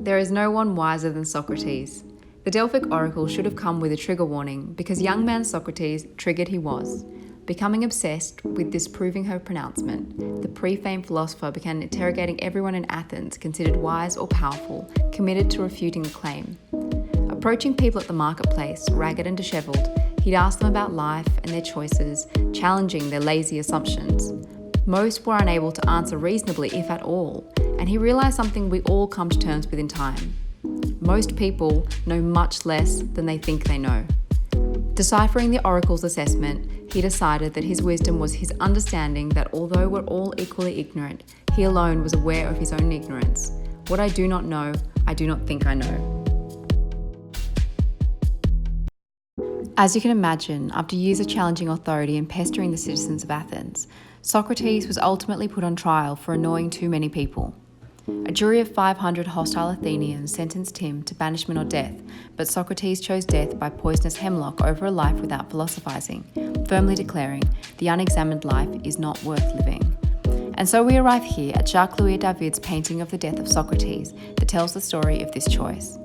There is no one wiser than Socrates. The Delphic oracle should have come with a trigger warning because young man Socrates triggered he was. Becoming obsessed with disproving her pronouncement, the pre-famed philosopher began interrogating everyone in Athens considered wise or powerful, committed to refuting the claim. Approaching people at the marketplace, ragged and dishevelled, he'd ask them about life and their choices, challenging their lazy assumptions. Most were unable to answer reasonably, if at all, and he realised something we all come to terms with in time. Most people know much less than they think they know. Deciphering the oracle's assessment, he decided that his wisdom was his understanding that although we're all equally ignorant, he alone was aware of his own ignorance. What I do not know, I do not think I know. As you can imagine, after years of challenging authority and pestering the citizens of Athens, Socrates was ultimately put on trial for annoying too many people. A jury of 500 hostile Athenians sentenced him to banishment or death, but Socrates chose death by poisonous hemlock over a life without philosophizing, firmly declaring, "The unexamined life is not worth living." And so we arrive here at Jacques-Louis David's painting of the death of Socrates that tells the story of this choice.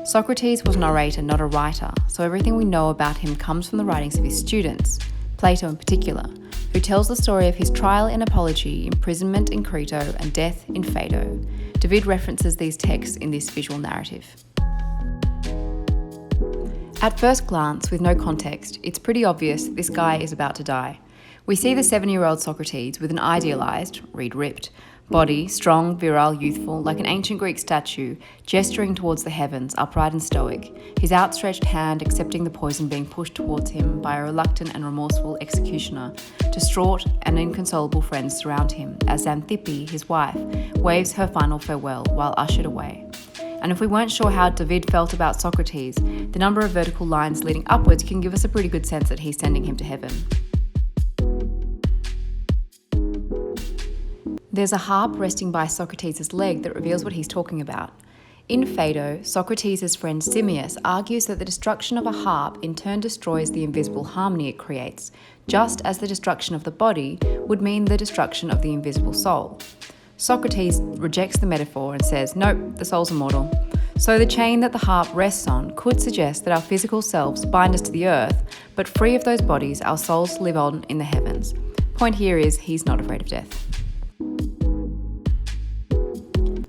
Socrates was an orator, not a writer, so everything we know about him comes from the writings of his students, Plato in particular, who tells the story of his trial in Apology, imprisonment in Crito, and death in Phaedo. David references these texts in this visual narrative. At first glance, with no context, it's pretty obvious this guy is about to die. We see the 7-year-old Socrates with an idealised, read ripped, body, strong, virile, youthful, like an ancient Greek statue, gesturing towards the heavens, upright and stoic, his outstretched hand accepting the poison being pushed towards him by a reluctant and remorseful executioner. Distraught and inconsolable friends surround him as Xanthippe, his wife, waves her final farewell while ushered away. And if we weren't sure how David felt about Socrates, the number of vertical lines leading upwards can give us a pretty good sense that he's sending him to heaven. There's a harp resting by Socrates' leg that reveals what he's talking about. In Phaedo, Socrates' friend Simmias argues that the destruction of a harp in turn destroys the invisible harmony it creates, just as the destruction of the body would mean the destruction of the invisible soul. Socrates rejects the metaphor and says, nope, the soul's immortal. So the chain that the harp rests on could suggest that our physical selves bind us to the earth, but free of those bodies, our souls live on in the heavens. Point here is, he's not afraid of death.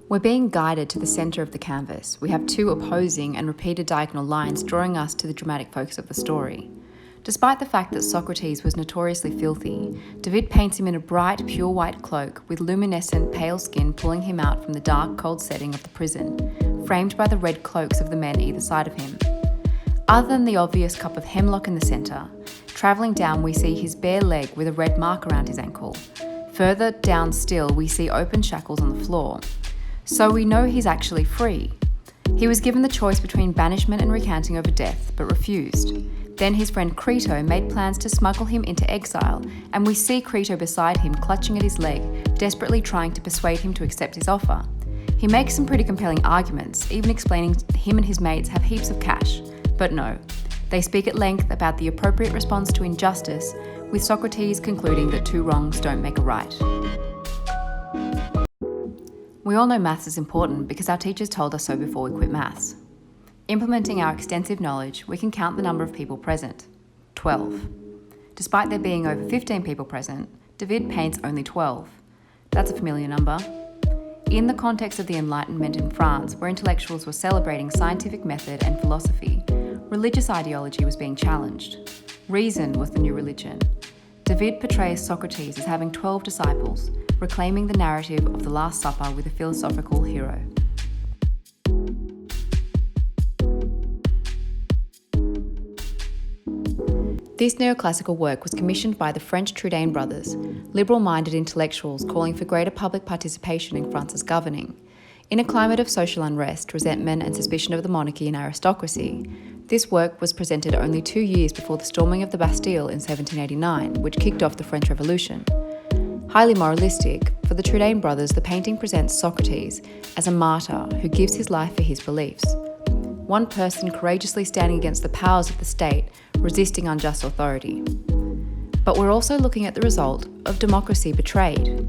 We're being guided to the centre of the canvas. We have two opposing and repeated diagonal lines drawing us to the dramatic focus of the story. Despite the fact that Socrates was notoriously filthy, David paints him in a bright, pure white cloak with luminescent, pale skin pulling him out from the dark, cold setting of the prison, framed by the red cloaks of the men either side of him. Other than the obvious cup of hemlock in the centre, travelling down we see his bare leg with a red mark around his ankle. Further down still, we see open shackles on the floor. So we know he's actually free. He was given the choice between banishment and recanting over death, but refused. Then his friend Crito made plans to smuggle him into exile, and we see Crito beside him clutching at his leg, desperately trying to persuade him to accept his offer. He makes some pretty compelling arguments, even explaining him and his mates have heaps of cash. But no, they speak at length about the appropriate response to injustice, with Socrates concluding that two wrongs don't make a right. We all know maths is important because our teachers told us so before we quit maths. Implementing our extensive knowledge, we can count the number of people present. 12. Despite there being over 15 people present, David paints only 12. That's a familiar number. In the context of the Enlightenment in France, where intellectuals were celebrating scientific method and philosophy, religious ideology was being challenged. Reason was the new religion. David portrays Socrates as having 12 disciples, reclaiming the narrative of the Last Supper with a philosophical hero. This neoclassical work was commissioned by the French Trudaine brothers, liberal-minded intellectuals calling for greater public participation in France's governing. In a climate of social unrest, resentment and suspicion of the monarchy and aristocracy, this work was presented only 2 years before the storming of the Bastille in 1789, which kicked off the French Revolution. Highly moralistic, for the Trudaine brothers, the painting presents Socrates as a martyr who gives his life for his beliefs. One person courageously standing against the powers of the state, resisting unjust authority. But we're also looking at the result of democracy betrayed.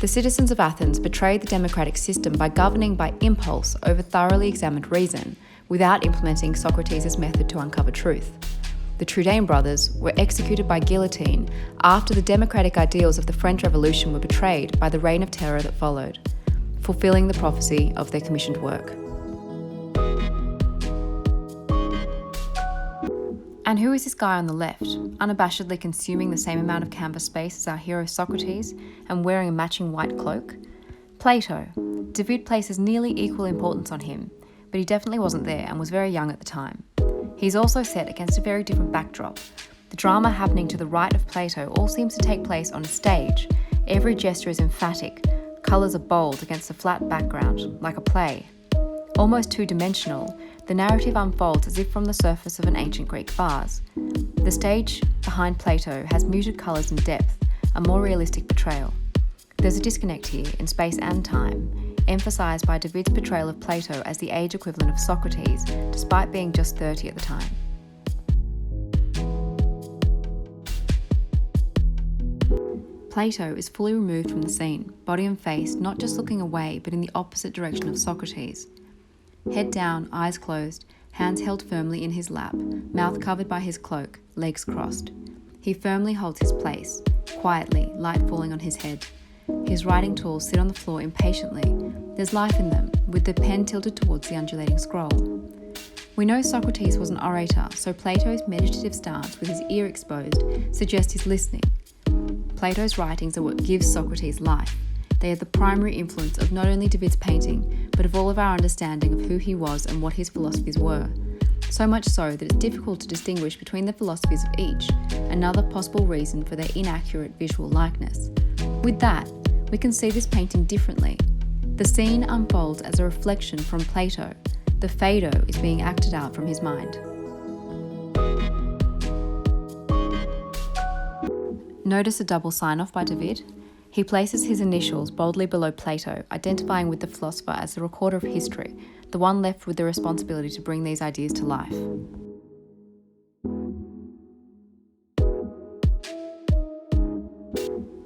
The citizens of Athens betrayed the democratic system by governing by impulse over thoroughly examined reason, without implementing Socrates' method to uncover truth. The Trudaine brothers were executed by guillotine after the democratic ideals of the French Revolution were betrayed by the reign of terror that followed, fulfilling the prophecy of their commissioned work. And who is this guy on the left, unabashedly consuming the same amount of canvas space as our hero Socrates and wearing a matching white cloak? Plato. David places nearly equal importance on him, but he definitely wasn't there and was very young at the time. He's also set against a very different backdrop. The drama happening to the right of Plato all seems to take place on a stage. Every gesture is emphatic, colours are bold against a flat background, like a play. Almost two-dimensional, the narrative unfolds as if from the surface of an ancient Greek vase. The stage behind Plato has muted colours and depth, a more realistic portrayal. There's a disconnect here in space and time, emphasised by David's portrayal of Plato as the age equivalent of Socrates, despite being just 30 at the time. Plato is fully removed from the scene, body and face not just looking away but in the opposite direction of Socrates. Head down, eyes closed, hands held firmly in his lap, mouth covered by his cloak, legs crossed. He firmly holds his place, quietly, light falling on his head. His writing tools sit on the floor impatiently. There's life in them, with the pen tilted towards the undulating scroll. We know Socrates was an orator, so Plato's meditative stance with his ear exposed suggests he's listening. Plato's writings are what gives Socrates life. They are the primary influence of not only David's painting, but of all of our understanding of who he was and what his philosophies were. So much so that it's difficult to distinguish between the philosophies of each, another possible reason for their inaccurate visual likeness. With that, we can see this painting differently. The scene unfolds as a reflection from Plato. The Phaedo is being acted out from his mind. Notice a double sign-off by David? He places his initials boldly below Plato, identifying with the philosopher as the recorder of history, the one left with the responsibility to bring these ideas to life.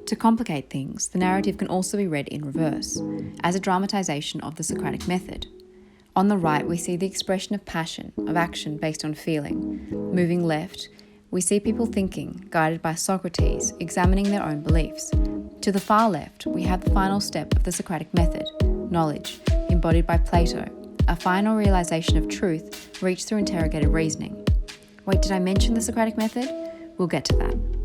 To complicate things, the narrative can also be read in reverse, as a dramatisation of the Socratic method. On the right, we see the expression of passion, of action based on feeling. Moving left, we see people thinking, guided by Socrates, examining their own beliefs. To the far left, we have the final step of the Socratic method, knowledge, embodied by Plato, a final realisation of truth reached through interrogated reasoning. Wait, did I mention the Socratic method? We'll get to that.